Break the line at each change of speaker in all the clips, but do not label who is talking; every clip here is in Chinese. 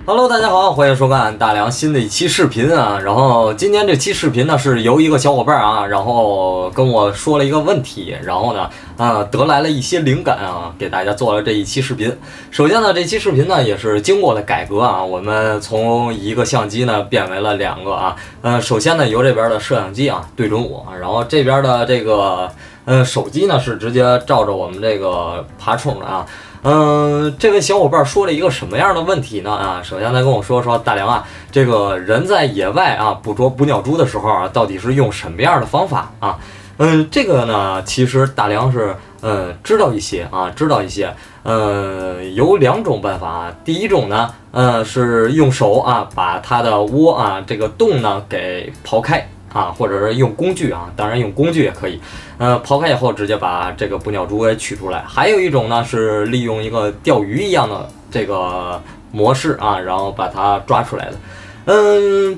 Hello， 大家好，欢迎收看大梁新的一期视频啊。然后今天这期视频呢，是由一个小伙伴啊，然后跟我说了一个问题，然后呢，得来了一些灵感啊，给大家做了这一期视频。首先呢，这期视频呢也是经过了改革啊，我们从一个相机呢变为了两个啊。首先呢，由这边的摄像机啊对准我，然后这边的这个手机呢是直接照着我们这个爬虫的啊。这位小伙伴说了一个什么样的问题呢？啊，首先他跟我说大梁啊，这个人在野外啊捕捉捕鸟蛛的时候啊，到底是用什么样的方法啊？这个呢，其实大梁是知道一些啊，有两种办法啊。第一种呢，是用手啊把它的窝啊这个洞呢给刨开。啊，或者是用工具啊，当然用工具也可以，刨开以后直接把这个捕鸟蛛给取出来。还有一种呢是利用一个钓鱼一样的这个模式啊，然后把它抓出来的。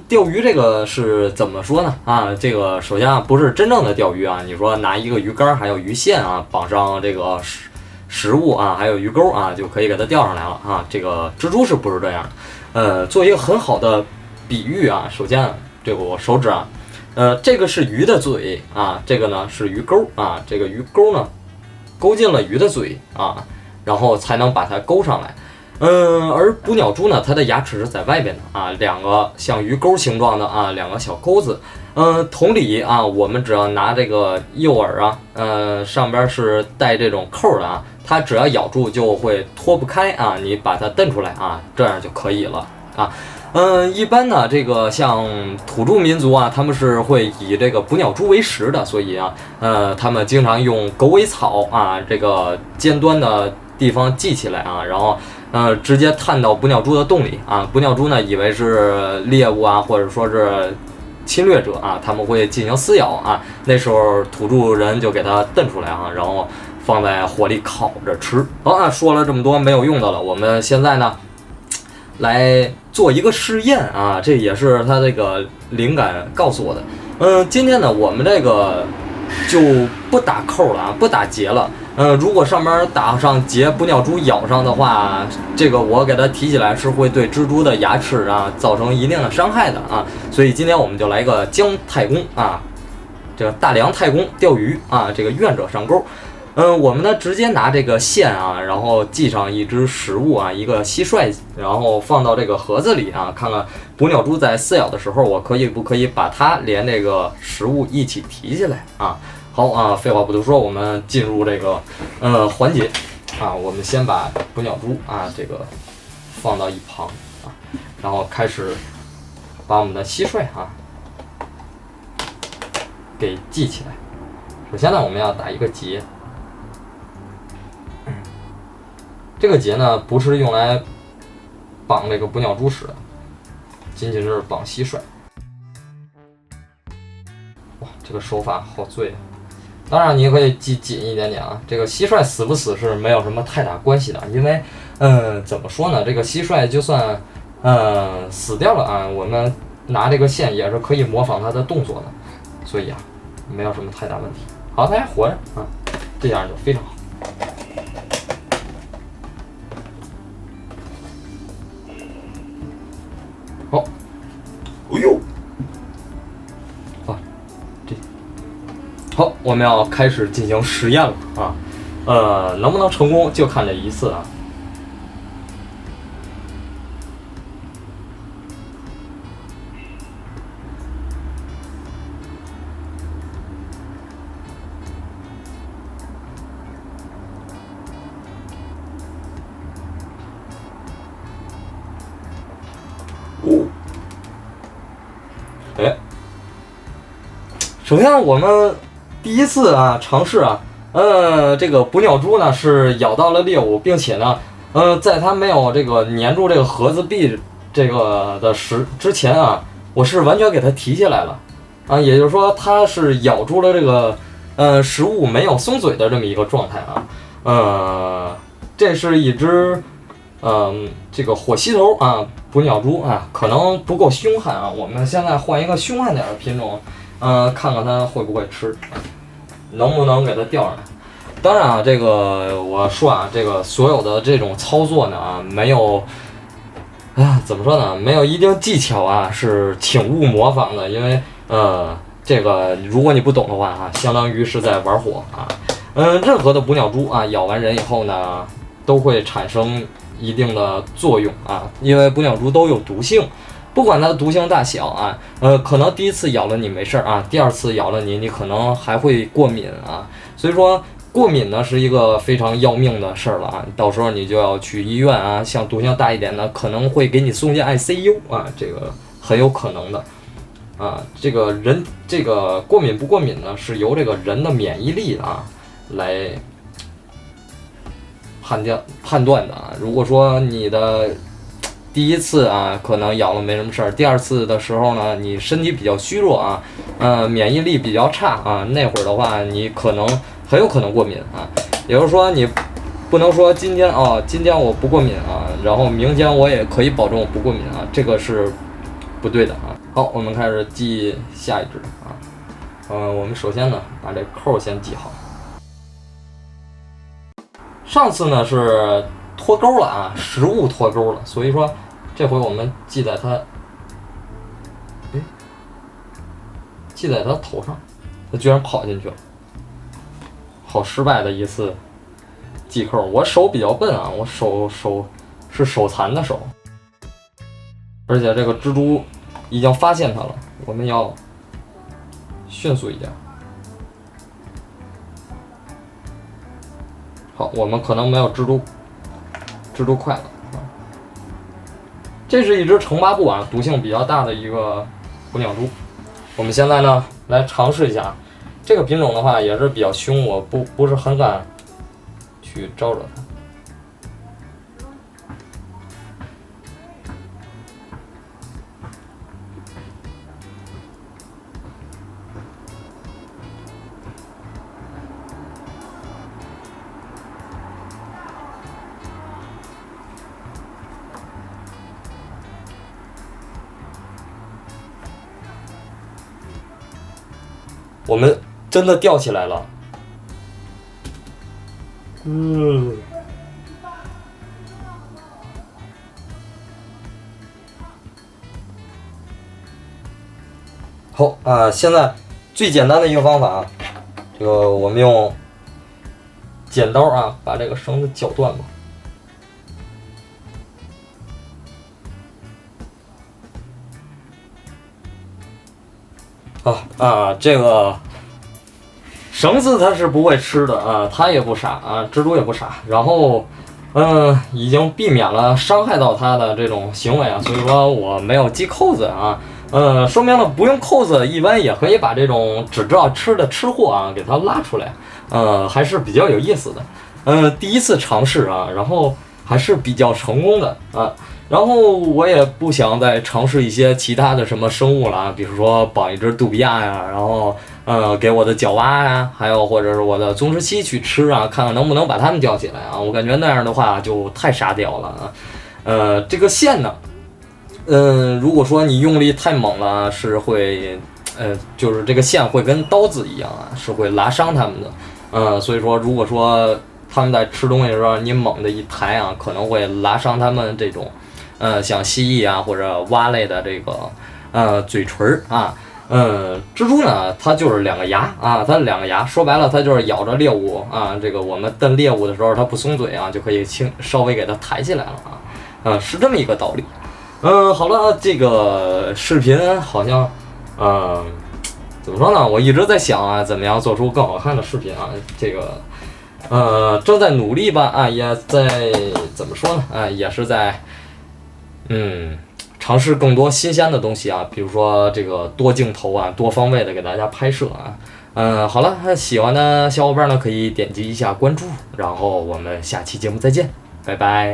钓鱼这个是怎么说呢？啊，这个首先啊不是真正的钓鱼啊，你说拿一个鱼竿还有鱼线啊，绑上这个食物啊，还有鱼钩啊，就可以给它钓上来了啊。这个蜘蛛是不是这样的？做一个很好的比喻啊，首先这个我手指啊。这个是鱼的嘴啊，这个呢是鱼钩啊，这个鱼钩呢勾进了鱼的嘴啊，然后才能把它勾上来。而捕鸟蛛呢，它的牙齿是在外边的啊，两个像鱼钩形状的啊，两个小钩子。同理啊，我们只要拿这个诱饵啊，上边是带这种扣的啊，它只要咬住就会脱不开啊，你把它蹬出来啊，这样就可以了啊。一般呢，这个像土著民族啊，他们是会以这个捕鸟蛛为食的，所以啊，他们经常用狗尾草啊这个尖端的地方系起来啊，然后直接探到捕鸟蛛的洞里啊。捕鸟蛛呢，以为是猎物啊，或者说是侵略者啊，他们会进行撕咬啊。那时候土著人就给它蹬出来啊，然后放在火里烤着吃。好啊，说了这么多没有用的了，我们现在呢来做一个试验啊，这也是他这个灵感告诉我的。今天呢，我们这个就不打扣了啊，不打结了。如果上面打上结，捕鸟蛛咬上的话，这个我给它提起来是会对蜘蛛的牙齿啊造成一定的伤害的啊。所以今天我们就来一个姜太公啊，这个大梁太公钓鱼啊，这个愿者上钩。我们呢直接拿这个线啊，然后系上一只食物啊，一个蟋蟀，然后放到这个盒子里啊，看看捕鸟蛛在撕咬的时候，我可以不可以把它连这个食物一起提起来啊？好啊，废话不多说，我们进入这个环节啊，我们先把捕鸟蛛啊这个放到一旁啊，然后开始把我们的蟋蟀啊给系起来。首先呢，我们要打一个结。这个结呢，不是用来绑这个捕鸟蛛使的，仅仅是绑蟋蟀。哇，这个手法好醉啊！当然，你也可以系紧一点点啊。这个蟋蟀死不死是没有什么太大关系的，因为怎么说呢？这个蟋蟀就算死掉了啊，我们拿这个线也是可以模仿它的动作的，所以啊，没有什么太大问题。好，它还活着啊，这样就非常好。好，哎呦，啊，这好，我们要开始进行实验了啊，能不能成功就看这一次啊。首先我们第一次啊尝试啊，这个捕鸟蛛呢是咬到了猎物，并且呢，在它没有这个粘住这个盒子壁这个的之前啊，我是完全给它提起来了啊，也就是说它是咬住了这个食物没有松嘴的这么一个状态啊，这是一只这个火蜥头啊捕鸟蛛啊，可能不够凶悍啊，我们现在换一个凶悍点的品种。看看它会不会吃，能不能给它钓上来。当然啊，这个我说啊，这个所有的这种操作呢啊，没有怎么说呢？没有一定技巧啊，是请勿模仿的，因为这个如果你不懂的话啊，相当于是在玩火啊。任何的捕鸟蛛啊，咬完人以后呢，都会产生一定的作用啊，因为捕鸟蛛都有毒性，不管它的毒性大小啊，可能第一次咬了你没事儿啊，第二次咬了你，你可能还会过敏啊，所以说过敏呢是一个非常要命的事儿了啊，到时候你就要去医院啊，像毒性大一点的，可能会给你送进 ICU 啊，这个很有可能的。啊，这个人这个过敏不过敏呢，是由这个人的免疫力啊来判断的啊。如果说你的第一次啊可能咬了没什么事儿，第二次的时候呢，你身体比较虚弱啊，免疫力比较差啊，那会儿的话你很有可能过敏啊。也就是说你不能说今天我不过敏啊，然后明天我也可以保证我不过敏啊，这个是不对的啊。好，我们开始系下一只啊。我们首先呢把这扣先系好。上次呢是脱钩了啊，食物脱钩了，所以说这回我们系在它头上，它居然跑进去了，好失败的一次系扣。我手比较笨啊，我手是手残的手，而且这个蜘蛛已经发现它了，我们要迅速一点。好，我们可能没有蜘蛛快了啊。这是一只城巴布啊，毒性比较大的一个捕鸟蛛。我们现在呢来尝试一下，这个品种的话也是比较凶，我不是很敢去招惹它。我们真的吊起来了，好啊，现在最简单的一个方法啊，这个我们用剪刀啊把这个绳子绞断吧。这个绳子它是不会吃的啊，它也不傻啊，蜘蛛也不傻，然后已经避免了伤害到它的这种行为啊，所以说我没有系扣子啊，说明了不用扣子，一般也可以把这种只知道吃的吃货啊给它拉出来，还是比较有意思的，第一次尝试啊，然后还是比较成功的啊。然后我也不想再尝试一些其他的什么生物了啊，比如说绑一只杜比亚呀，然后给我的角蛙呀，还有或者是我的宗师期去吃啊，看看能不能把它们钓起来啊。我感觉那样的话就太沙雕了啊。这个线呢，如果说你用力太猛了，是会就是这个线会跟刀子一样啊，是会拉伤它们的。所以说如果说他们在吃东西的时候你猛的一抬啊，可能会拉伤他们这种像蜥蜴啊或者蛙类的这个嘴唇啊。蜘蛛呢它就是两个牙啊，它两个牙说白了它就是咬着猎物啊，这个我们瞪猎物的时候它不松嘴啊，就可以稍微给它抬起来了啊，是这么一个道理。好了，这个视频好像怎么说呢，我一直在想啊怎么样做出更好看的视频啊，这个正在努力吧啊，也在怎么说呢啊，也是在尝试更多新鲜的东西啊，比如说这个多镜头啊，多方位的给大家拍摄啊。好了，喜欢的小伙伴呢可以点击一下关注，然后我们下期节目再见，拜拜。